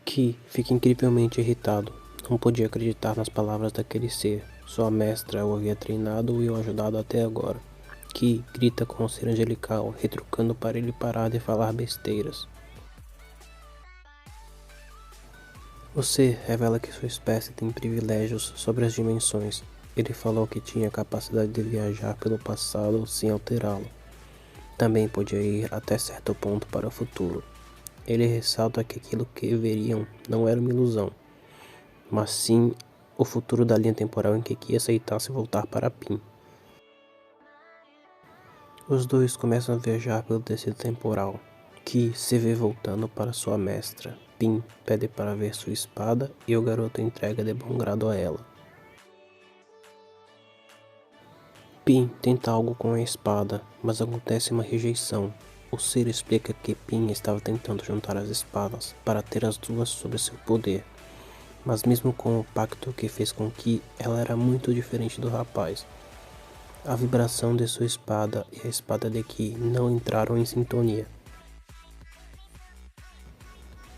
Ki fica incrivelmente irritado. Não podia acreditar nas palavras daquele ser. Sua mestra o havia treinado e o ajudado até agora. Ki grita com um ser angelical, retrucando para ele parar de falar besteiras. O ser revela que sua espécie tem privilégios sobre as dimensões. Ele falou que tinha a capacidade de viajar pelo passado sem alterá-lo. Também podia ir até certo ponto para o futuro. Ele ressalta que aquilo que veriam não era uma ilusão, mas sim o futuro da linha temporal em que Ki aceitasse voltar para Pin. Os dois começam a viajar pelo tecido temporal. Ki se vê voltando para sua mestra. Pin pede para ver sua espada e o garoto entrega de bom grado a ela. Pin tenta algo com a espada, mas acontece uma rejeição. O ser explica que Pin estava tentando juntar as espadas para ter as duas sob seu poder. Mas mesmo com o pacto que fez com Ki, ela era muito diferente do rapaz. A vibração de sua espada e a espada de Ki não entraram em sintonia.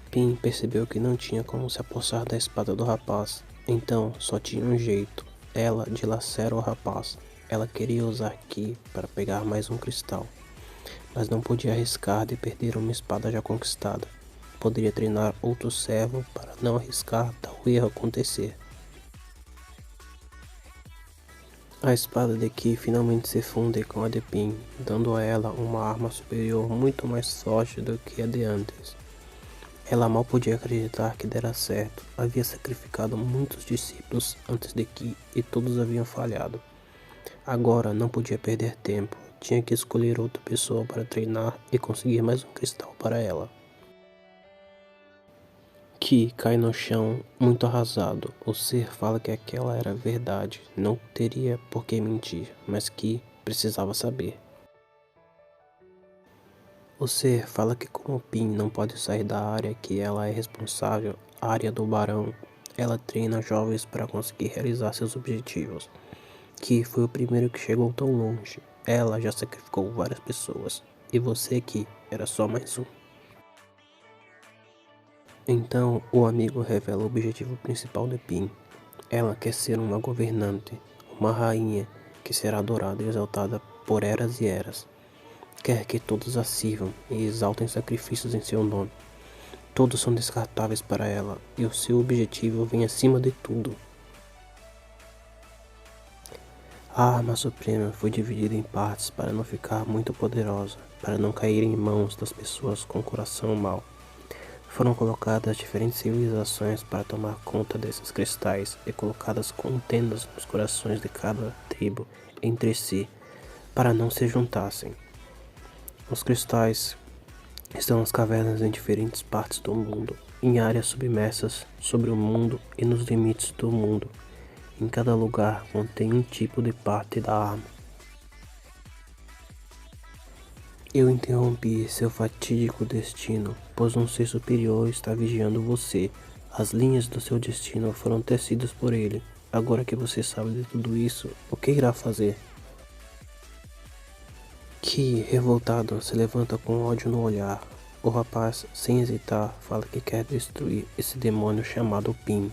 Pin percebeu que não tinha como se apossar da espada do rapaz, então só tinha um jeito. Ela dilacera o rapaz. Ela queria usar Ki para pegar mais um cristal, mas não podia arriscar de perder uma espada já conquistada. Poderia treinar outro servo para não arriscar tal erro acontecer. A espada de Ki finalmente se funde com a de Pin, dando a ela uma arma superior muito mais forte do que a de antes. Ela mal podia acreditar que dera certo. Havia sacrificado muitos discípulos antes de Ki e todos haviam falhado. Agora não podia perder tempo. Tinha que escolher outra pessoa para treinar e conseguir mais um cristal para ela. Ki cai no chão, muito arrasado. O ser fala que aquela era a verdade, não teria por que mentir, mas Ki precisava saber. O ser fala que como Pin não pode sair da área que ela é responsável, a área do barão, ela treina jovens para conseguir realizar seus objetivos. Ki foi o primeiro que chegou tão longe. Ela já sacrificou várias pessoas, e você, Ki, era só mais um. Então, o amigo revela o objetivo principal de Pin. Ela quer ser uma governante, uma rainha que será adorada e exaltada por eras e eras. Quer que todos a sirvam e exaltem sacrifícios em seu nome. Todos são descartáveis para ela e o seu objetivo vem acima de tudo. A arma suprema foi dividida em partes para não ficar muito poderosa, para não cair em mãos das pessoas com coração mau. Foram colocadas diferentes civilizações para tomar conta desses cristais e colocadas contendas nos corações de cada tribo entre si, para não se juntassem. Os cristais estão nas cavernas em diferentes partes do mundo, em áreas submersas sobre o mundo e nos limites do mundo. Em cada lugar contém um tipo de parte da arma. Eu interrompi seu fatídico destino, pois um ser superior está vigiando você. As linhas do seu destino foram tecidas por ele. Agora que você sabe de tudo isso, o que irá fazer? Ki, revoltado, se levanta com ódio no olhar. O rapaz, sem hesitar, fala que quer destruir esse demônio chamado Pin.